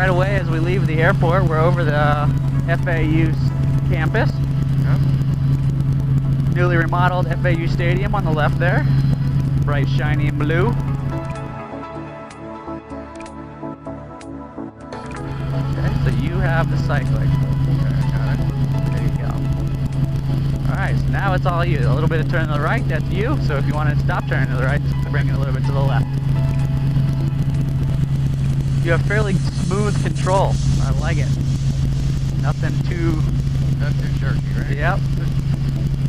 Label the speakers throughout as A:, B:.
A: right away as we leave the airport, we're over the FAU campus.
B: Yep.
A: Newly remodeled FAU Stadium on the left there. Bright, shiny blue. Okay, so you have the cycling.
B: Okay, got it.
A: There you go. Alright, so now it's all you. A little bit of turn to the right, that's you. So if you want to stop turning to the right, just bring it a little bit to the left. You have fairly smooth control. I like it. Nothing too...
B: Not too jerky, right?
A: Yep.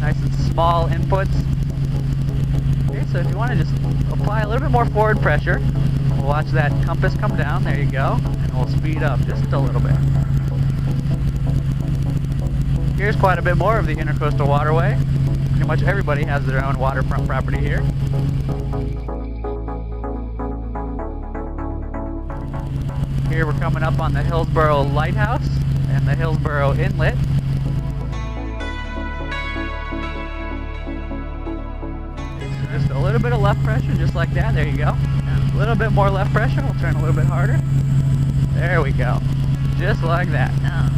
A: Nice and small inputs. Okay, so if you want to just apply a little bit more forward pressure, we'll watch that compass come down. There you go. And we'll speed up just a little bit. Here's quite a bit more of the Intercoastal Waterway. Pretty much everybody has their own waterfront property here. Here we're coming up on the Hillsborough Lighthouse and the Hillsborough Inlet. So just a little bit of left pressure, just like that. There you go. And a little bit more left pressure. We'll turn a little bit harder. There we go. Just like that.
B: No.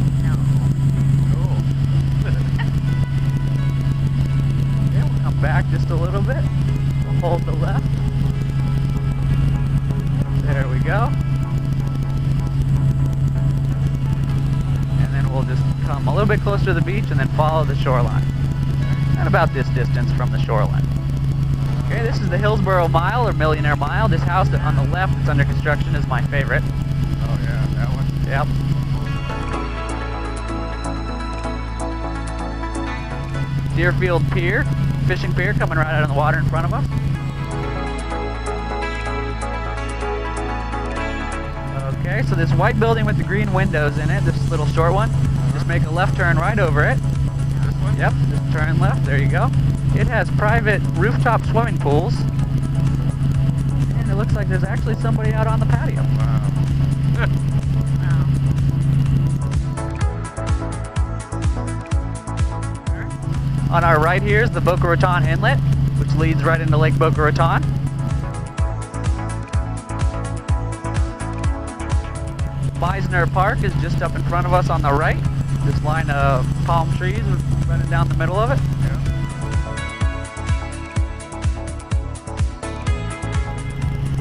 B: Cool.
A: Okay, we'll come back just a little bit. We'll hold the left. There we go. We'll just come a little bit closer to the beach and then follow the shoreline. At about this distance from the shoreline. Okay, this is the Hillsborough Mile, or Millionaire Mile. This house on the left that's under construction is my favorite.
B: Oh yeah, that one?
A: Yep. Deerfield Pier, fishing pier coming right out of the water in front of us. Okay, so this white building with the green windows in it, this little short one, just make a left turn right over it.
B: This one?
A: Yep, just turn left, there you go. It has private rooftop swimming pools. And it looks like there's actually somebody out on the patio.
B: Wow.
A: On our right here is the Boca Raton Inlet, which leads right into Lake Boca Raton. Beisner Park is just up in front of us on the right. This line of palm trees running down the middle of it.
B: Yeah.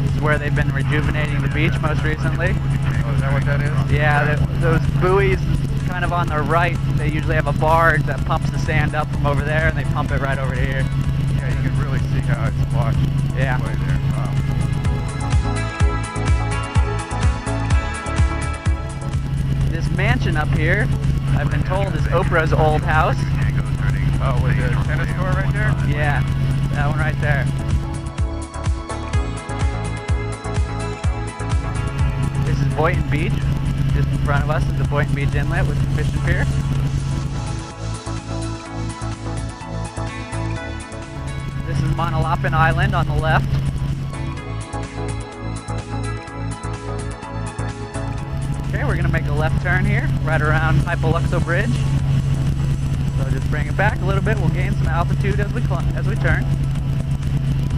A: This is where they've been rejuvenating the beach most recently.
B: Oh, is that what that is?
A: Yeah, those buoys kind of on the right, they usually have a barge that pumps the sand up from over there and they pump it right over here.
B: Yeah, you can really see how it's washed
A: Yeah.
B: way there. Wow.
A: This mansion up here, I've been told, is Oprah's old house.
B: Oh, with the tennis court right there?
A: Yeah, that one right there. This is Boynton Beach. Just in front of us is the Boynton Beach Inlet with the fishing pier. This is Manalapan Island on the left. Okay, we're gonna make a left turn here, right around Hypoluxo Bridge. So just bring it back a little bit. We'll gain some altitude as we turn.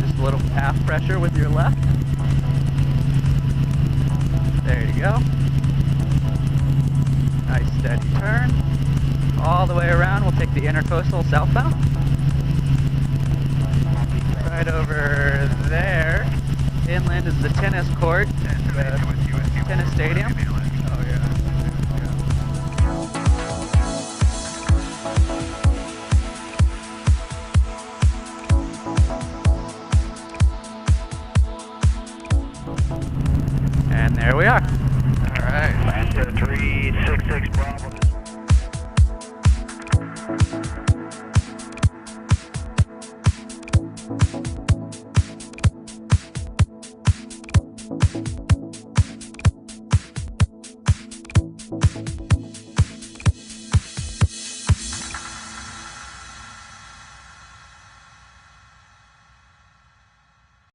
A: Just a little half pressure with your left. There you go. Nice steady turn. All the way around, we'll take the Intercoastal southbound. Right over there, inland is the tennis court and the tennis stadium.
B: Oh yeah.
A: And there we are.
B: All right.
C: Atlanta 366 Bravo.